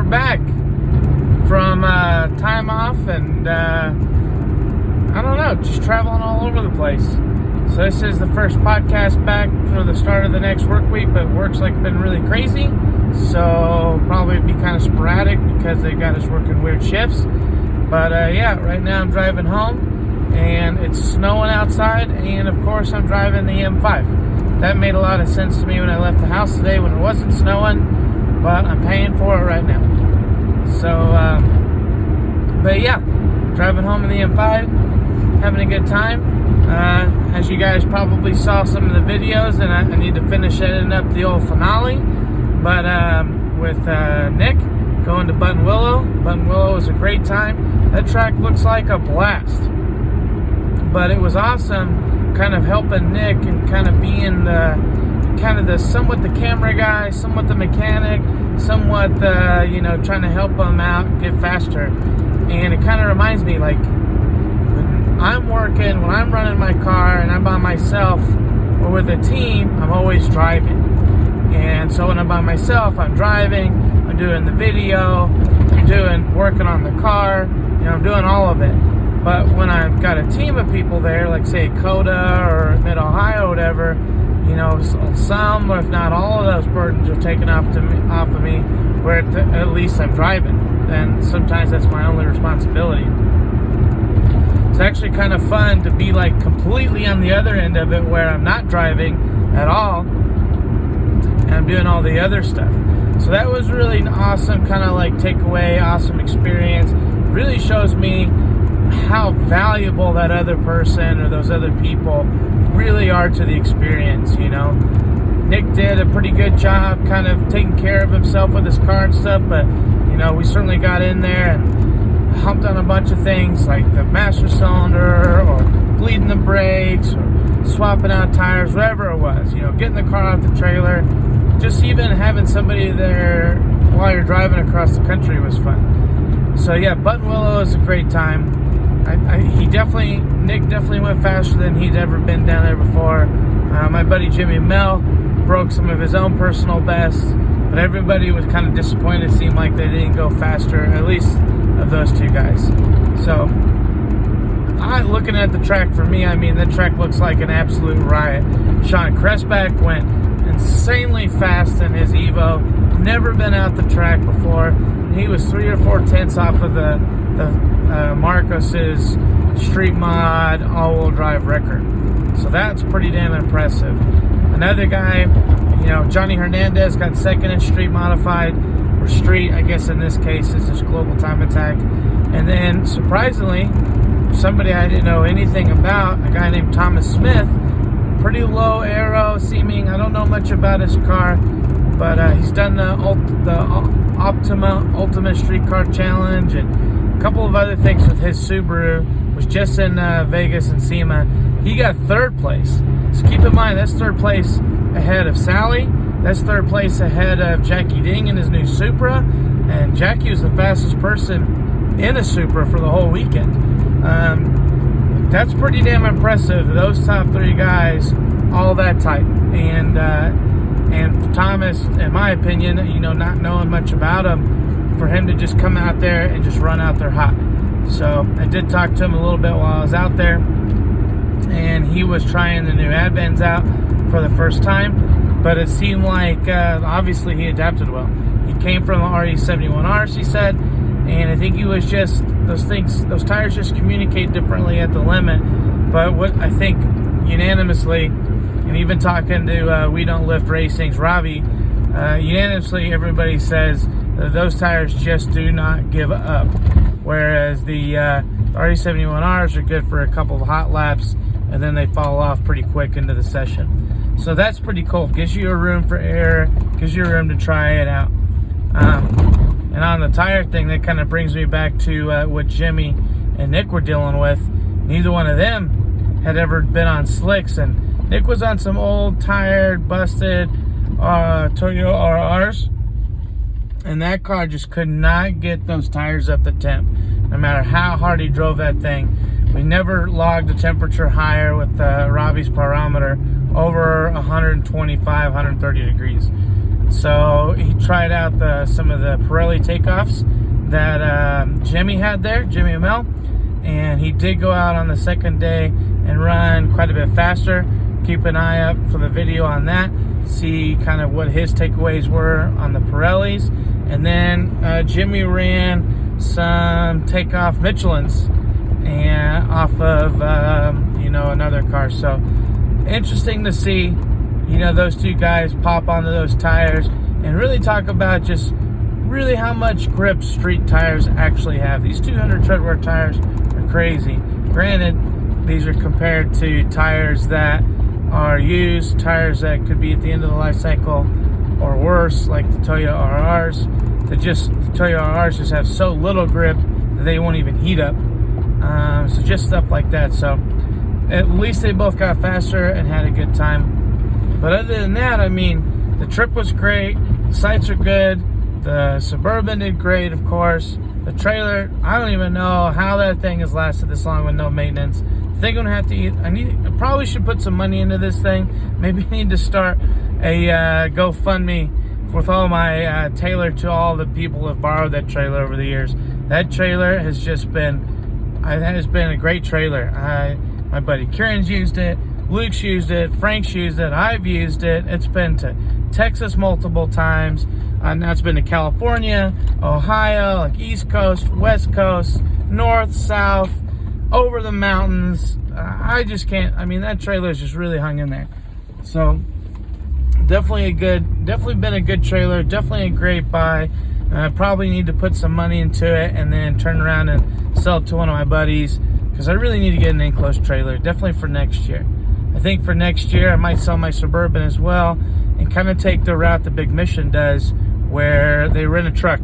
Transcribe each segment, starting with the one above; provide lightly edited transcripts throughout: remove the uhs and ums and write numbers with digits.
back from time off and I don't know, just traveling all over the place. So this is the first podcast back for the start of the next work week, but work's been really crazy. So probably be kind of sporadic because they got us working weird shifts. But yeah, right now I'm driving home and it's snowing outside, and of course I'm driving the M5. That made a lot of sense to me when I left the house today when it wasn't snowing, but I'm paying for it right now. So, but yeah, driving home in the M5, having a good time. As you guys probably saw some of the videos, and I need to finish editing up the old finale. But with Nick going to Buttonwillow. Buttonwillow was a great time. That track looks like a blast. But it was awesome kind of helping Nick and kind of being somewhat the camera guy, somewhat the mechanic, somewhat trying to help him out get faster. And it kind of reminds me, like, when I'm working, when I'm running my car and I'm by myself or with a team, I'm always driving. And so when I'm by myself, I'm driving, I'm doing the video, I'm working on the car, I'm doing all of it. But when I've got a team of people there, like say Coda or Mid-Ohio or whatever, some, or if not all of those burdens are taken off of me, where at least I'm driving. And sometimes that's my only responsibility. It's actually kind of fun to be like completely on the other end of it, where I'm not driving at all and I'm doing all the other stuff. So that was really an awesome kind of like takeaway, awesome experience. Really shows me how valuable that other person or those other people really are to the experience. Nick did a pretty good job kind of taking care of himself with his car and stuff, but we certainly got in there and humped on a bunch of things like the master cylinder or bleeding the brakes or swapping out tires, whatever it was, getting the car out the trailer. Just even having somebody there while you're driving across the country was fun. So yeah, Buttonwillow is a great time. Nick definitely went faster than he'd ever been down there before. My buddy Jimmy Mel broke some of his own personal bests, but everybody was kind of disappointed. It seemed like they didn't go faster, at least of those two guys. So, looking at the track for me, that track looks like an absolute riot. Sean Cressback went insanely fast in his Evo. Never been out the track before. He was 3 or 4 tenths off of the Marcos's street mod all-wheel drive record. So that's pretty damn impressive. Another guy, Johnny Hernandez got second in street modified, or street, I guess in this case is just global time attack. And then surprisingly, somebody I didn't know anything about, a guy named Thomas Smith, pretty low aero seeming. I don't know much about his car, but he's done the Ultima Streetcar Challenge and a couple of other things with his Subaru. Was just in Vegas and SEMA. He got third place. So keep in mind, that's third place ahead of Sally. That's third place ahead of Jackie Ding in his new Supra. And Jackie was the fastest person in a Supra for the whole weekend. That's pretty damn impressive. Those top 3 guys, all that tight. And Thomas, in my opinion, not knowing much about him, for him to just come out there and just run out there hot. So I did talk to him a little bit while I was out there, and he was trying the new Advents out for the first time, but it seemed like obviously he adapted well. He came from the RE71Rs, he said, and I think he was just, those tires just communicate differently at the limit. But what I think unanimously, and even talking to We Don't Lift Racing's Ravi, unanimously everybody says that those tires just do not give up. Whereas the RE71Rs are good for a couple of hot laps, and then they fall off pretty quick into the session. So that's pretty cool. Gives you a room for error, gives you a room to try it out. And on the tire thing, that kind of brings me back to what Jimmy and Nick were dealing with. Neither one of them had ever been on slicks, and Nick was on some old, tired, busted Toyo RRs. And that car just could not get those tires up the temp, no matter how hard he drove that thing. We never logged a temperature higher with Ravi's pyrometer over 125, 130 degrees. So he tried out some of the Pirelli takeoffs that Jimmy had there, Jimmy Mel, and he did go out on the second day and run quite a bit faster. Keep an eye up for the video on that, see kind of what his takeaways were on the Pirellis. And then Jimmy ran some takeoff Michelins and off of another car. So interesting to see those two guys pop onto those tires and really talk about just really how much grip street tires actually have. These 200 treadwear tires are crazy. Granted, these are compared to tires that are used, tires that could be at the end of the life cycle or worse, like the Toyo RRs. The Toyo RRs just have so little grip that they won't even heat up. So just stuff like that. So at least they both got faster and had a good time. But other than that, I mean, the trip was great. The sights are good. The Suburban did great, of course. The trailer, I don't even know how that thing has lasted this long with no maintenance. I think I'm gonna have to eat. I probably should put some money into this thing. Maybe I need to start a GoFundMe with all my tailored to all the people who have borrowed that trailer over the years. That trailer has just been a great trailer. My buddy Kieran's used it, Luke's used it, Frank's used it, I've used it. It's been to Texas multiple times. Now it's been to California, Ohio, like East Coast, West Coast, North, South, over the mountains. I just can't. I mean, that trailer's just really hung in there. So definitely been a good trailer. Definitely a great buy. I probably need to put some money into it and then turn around and sell it to one of my buddies, because I really need to get an enclosed trailer. Definitely for next year. I think for next year I might sell my Suburban as well and kind of take the route the Big Mission does, where they rent a truck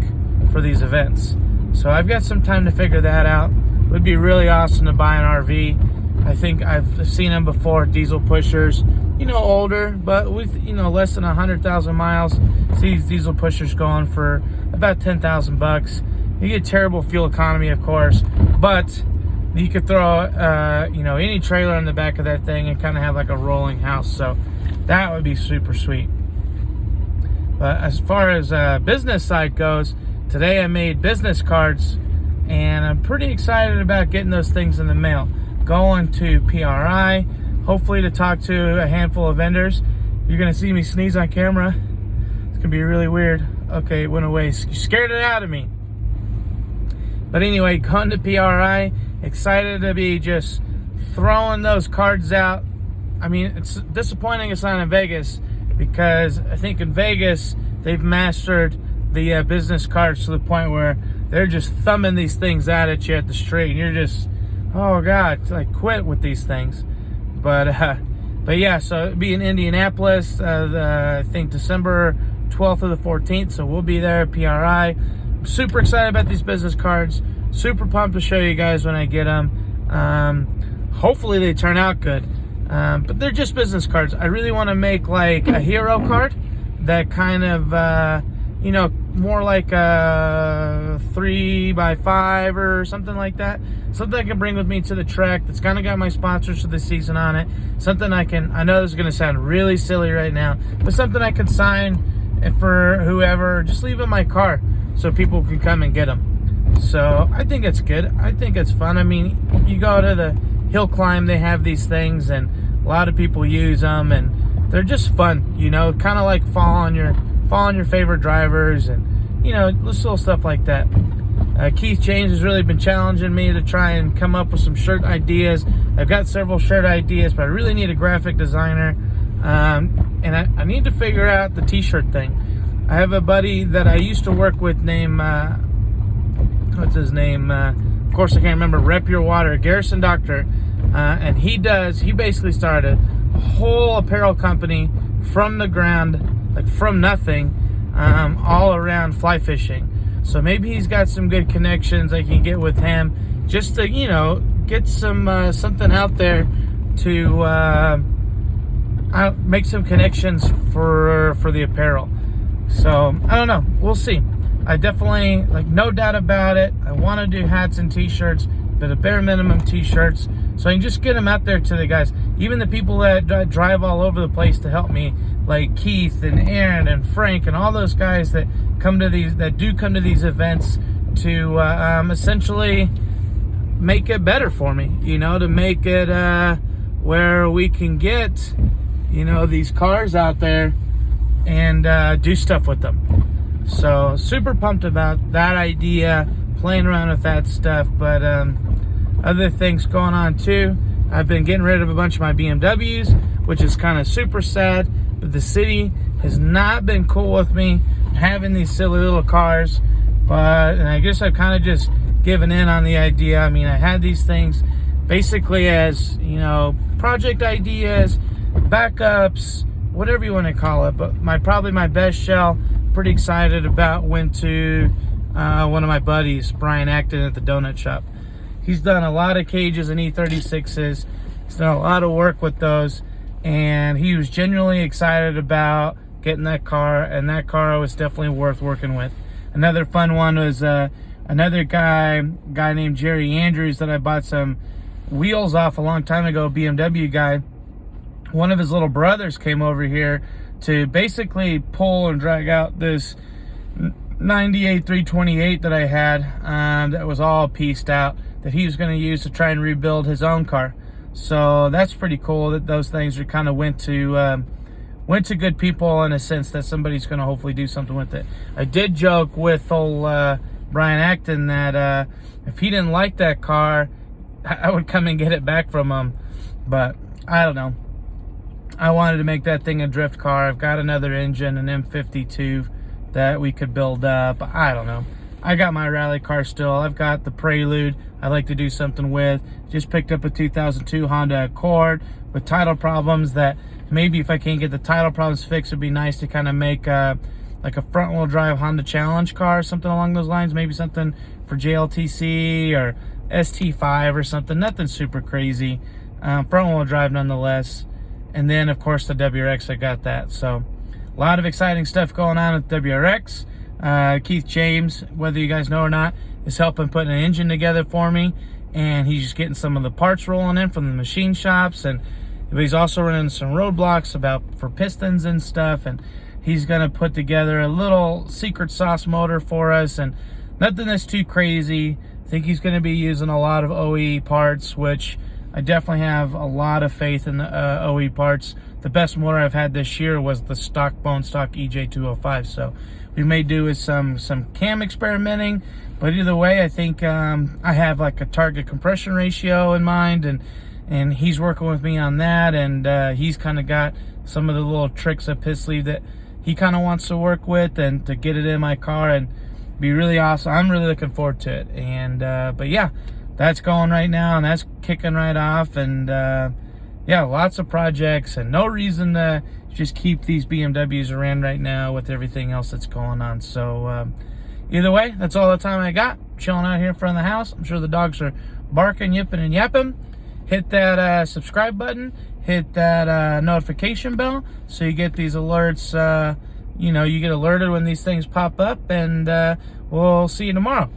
for these events. So I've got some time to figure that out. It would be really awesome to buy an RV. I think I've seen them before, diesel pushers, older, but with, less than 100,000 miles. See these diesel pushers going for about 10,000 bucks. You get terrible fuel economy, of course, but you could throw, any trailer in the back of that thing and kind of have like a rolling house. So that would be super sweet. But as far as business side goes, today I made business cards, and I'm pretty excited about getting those things in the mail. Going to PRI, hopefully to talk to a handful of vendors. You're going to see me sneeze on camera. It's going to be really weird. Okay, it went away. You scared it out of me. But anyway, going to PRI, excited to be just throwing those cards out. I mean, it's disappointing it's not in Vegas, because I think in Vegas they've mastered the business cards to the point where they're just thumbing these things out at you at the street, and you're just, oh God, like quit with these things. But yeah, so it'll be in Indianapolis, I think December 12th or the 14th. So we'll be there at PRI. I'm super excited about these business cards. Super pumped to show you guys when I get them. Hopefully they turn out good. But they're just business cards. I really want to make like a hero card that kind of, more like a 3x5 or something like that. Something I can bring with me to the trek that's kind of got my sponsors for the season on it. Something I know this is going to sound really silly right now, but something I can sign for whoever, just leave in my car so people can come and get them. So I think it's good. I think it's fun. I mean, you go to the hill climb, they have these things, and a lot of people use them, and they're just fun, kind of like following your favorite drivers, and little stuff like that. Keith James has really been challenging me to try and come up with some shirt ideas. I've got several shirt ideas, but I really need a graphic designer, and I need to figure out the t-shirt thing. I have a buddy that I used to work with named what's his name? Of course I can't remember. Rep Your Water, Garrison Doctor, and he basically started a whole apparel company from the ground, like from nothing, all around fly fishing. So maybe he's got some good connections I can get with him, just to get some something out there to make some connections for the apparel. So I don't know, we'll see. I definitely, no doubt about it, I want to do hats and t-shirts. but a bare minimum t-shirts, so I can just get them out there to the guys, even the people that drive all over the place to help me, like Keith and Aaron and Frank and all those guys that come to these events to essentially make it better for me, to make it where we can get these cars out there and do stuff with them. So super pumped about that idea, playing around with that stuff. But other things going on too. I've been getting rid of a bunch of my BMWs, which is kind of super sad, but the city has not been cool with me having these silly little cars. And I guess I've kind of just given in on the idea. I mean, I had these things basically as, project ideas, backups, whatever you want to call it. But probably my best shell, pretty excited about, went to one of my buddies, Brian Acton, at the donut shop. He's done a lot of cages and e36s. He's done a lot of work with those, and he was genuinely excited about getting that car, and that car was definitely worth working with. Another fun one was another guy named Jerry Andrews that I bought some wheels off a long time ago, BMW guy. One of his little brothers came over here to basically pull and drag out this 98 328 that I had that was all pieced out, that he was going to use to try and rebuild his own car. So that's pretty cool that those things are kind of went to good people, in a sense that somebody's going to hopefully do something with it. I did joke with old Brian Acton that if he didn't like that car, I would come and get it back from him. But I don't know. I wanted to make that thing a drift car. I've got another engine, an M52, that we could build up. I don't know. I got my rally car still. I've got the Prelude I'd like to do something with. Just picked up a 2002 Honda Accord with title problems that maybe if I can't get the title problems fixed, it'd be nice to kind of make like a front wheel drive Honda Challenge car, something along those lines. Maybe something for JLTC or ST5 or something. Nothing super crazy. Front wheel drive nonetheless. And then of course the WRX, I got that. So a lot of exciting stuff going on with WRX. Keith James, whether you guys know or not, is helping put an engine together for me, and he's just getting some of the parts rolling in from the machine shops, and he's also running some roadblocks for pistons and stuff, and he's going to put together a little secret sauce motor for us, and nothing that's too crazy. I think he's going to be using a lot of OE parts, which I definitely have a lot of faith in the OE parts. The best motor I've had this year was the bone stock EJ205, so we may do with some cam experimenting, but either way, I think I have like a target compression ratio in mind, and he's working with me on that, and he's kind of got some of the little tricks up his sleeve that he kind of wants to work with and to get it in my car and be really awesome. I'm really looking forward to it, and but yeah, that's going right now, and that's kicking right off, and yeah, lots of projects, and no reason to just keep these BMWs around right now with everything else that's going on. So either way, that's all the time I got. Chilling out here in front of the house. I'm sure the dogs are barking, yipping, and yapping. Hit that subscribe button. Hit that notification bell so you get these alerts. You get alerted when these things pop up, and we'll see you tomorrow.